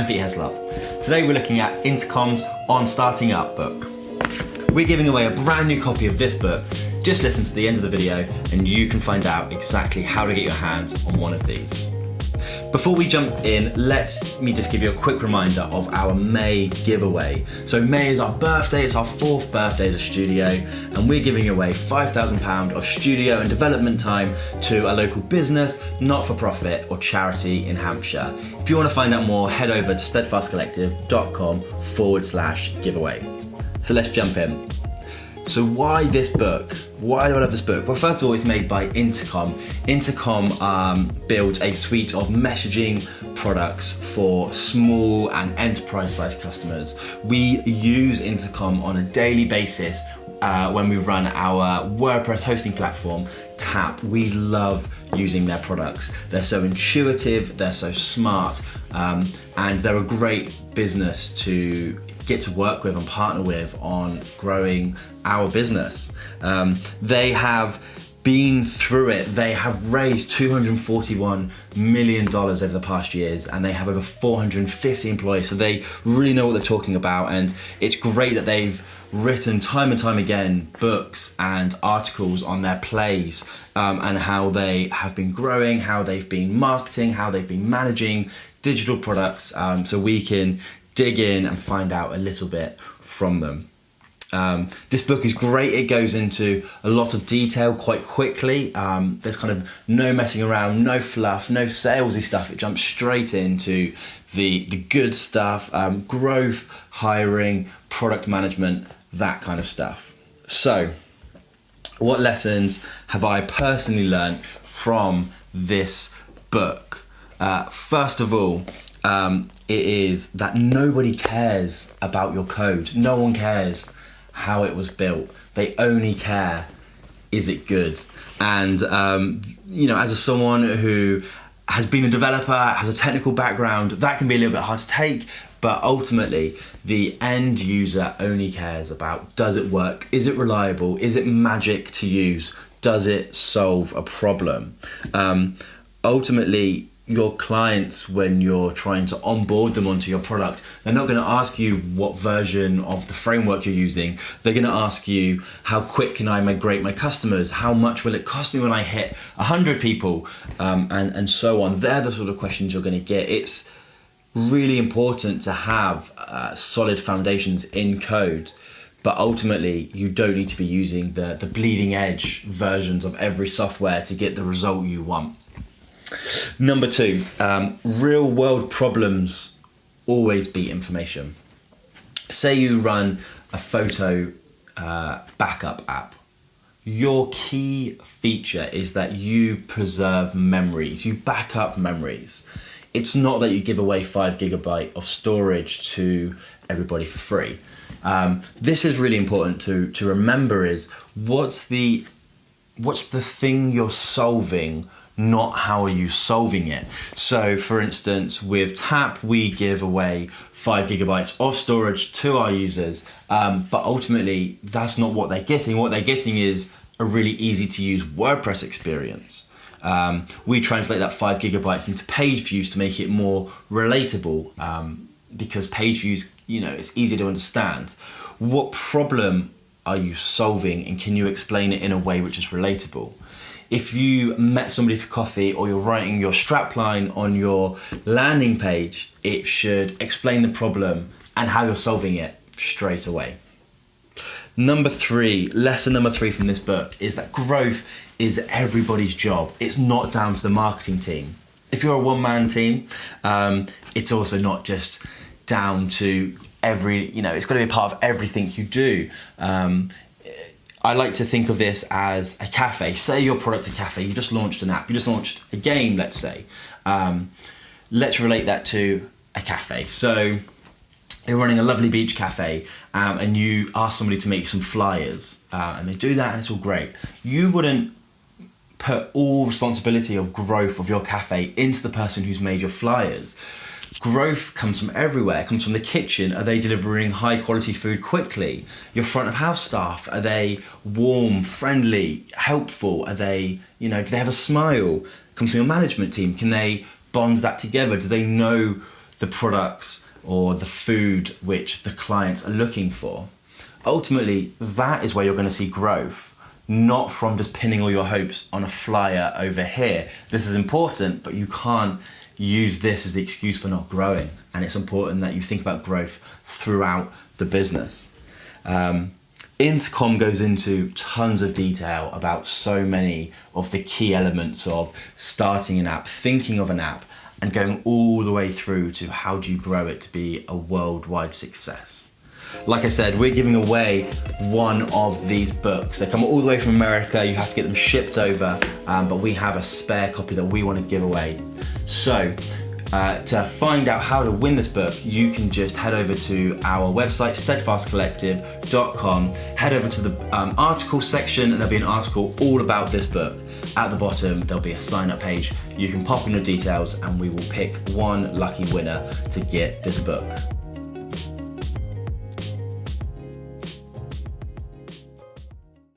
Pete Heslop. Today we're looking at Intercom's On Starting Up book. We're giving away a brand new copy of this book. Just listen to the end of the video and you can find out exactly how to get your hands on one of these. Before we jump in, let me just give you a quick reminder of our May giveaway. So May is our birthday, it's our 4th birthday as a studio, and we're giving away £5,000 of studio and development time to a local business, not-for-profit or charity in Hampshire. If you want to find out more, head over to steadfastcollective.com/giveaway. So let's jump in. So why this book? Why do I love this book? Well, first of all, it's made by Intercom. Intercom builds a suite of messaging products for small and enterprise-sized customers. We use Intercom on a daily basis when we run our WordPress hosting platform, Tap. We love using their products. They're so intuitive, they're so smart, and they're a great business to get to work with and partner with on growing our business. They have been through it. They have raised $241 million over the past years, and they have over 450 employees, so they really know what they're talking about. And it's great that they've written time and time again books and articles on their plays, and how they have been growing, how they've been marketing, how they've been managing digital products, so we can dig in and find out a little bit from them. This book is great. It goes into a lot of detail quite quickly. There's kind of no messing around, no fluff, no salesy stuff. It jumps straight into the good stuff, growth, hiring, product management, that kind of stuff. So, what lessons have I personally learned from this book? First of all, it is that nobody cares about your code. No one cares how it was built. They only care, is it good? And, as someone who has been a developer, has a technical background, that can be a little bit hard to take, but ultimately the end user only cares about, does it work? Is it reliable? Is it magic to use? Does it solve a problem? Ultimately, your clients, when you're trying to onboard them onto your product, they're not going to ask you what version of the framework you're using. They're going to ask you, how quick can I migrate my customers? How much will it cost me when I hit 100 people? And so on. They're the sort of questions you're going to get. It's really important to have solid foundations in code, but ultimately you don't need to be using the bleeding edge versions of every software to get the result you want. Number 2, real world problems always beat information. Say you run a photo backup app. Your key feature is that you preserve memories, you back up memories. It's not that you give away 5 GB of storage to everybody for free. This is really important to remember is what's the thing you're solving, not how are you solving it. So for instance, with Tap, we give away 5 GB of storage to our users, but ultimately that's not what they're getting. What they're getting is a really easy to use WordPress experience. We translate that 5 GB into page views to make it more relatable, because page views, it's easy to understand. What problem are you solving, and can you explain it in a way which is relatable? If you met somebody for coffee, or you're writing your strapline on your landing page, it should explain the problem and how you're solving it straight away. Lesson number 3 from this book is that growth is everybody's job. It's not down to the marketing team. If you're a one-man team, it's also not just down to it's got to be a part of everything you do. I like to think of this as a cafe. Say your product a cafe, you just launched an app, you just launched a game, let's say. Let's relate that to a cafe. So you're running a lovely beach cafe, and you ask somebody to make some flyers, and they do that and it's all great. You wouldn't put all responsibility of growth of your cafe into the person who's made your flyers. Growth comes from everywhere. It comes from the kitchen. Are they delivering high quality food quickly? Your front of house staff, are they warm, friendly, helpful? Are they, do they have a smile? It comes from your management team. Can they bond that together? Do they know the products or the food which the clients are looking for, ultimately that is where you're going to see growth, not from just pinning all your hopes on a flyer over here. This is important, but you can't use this as the excuse for not growing. And it's important that you think about growth throughout the business. Intercom goes into tons of detail about so many of the key elements of starting an app, thinking of an app, and going all the way through to how do you grow it to be a worldwide success. Like I said, we're giving away one of these books. They come all the way from America, you have to get them shipped over, but we have a spare copy that we want to give away. So, to find out how to win this book, you can just head over to our website, steadfastcollective.com, head over to the article section, and there'll be an article all about this book. At the bottom, there'll be a sign-up page. You can pop in your details and we will pick one lucky winner to get this book.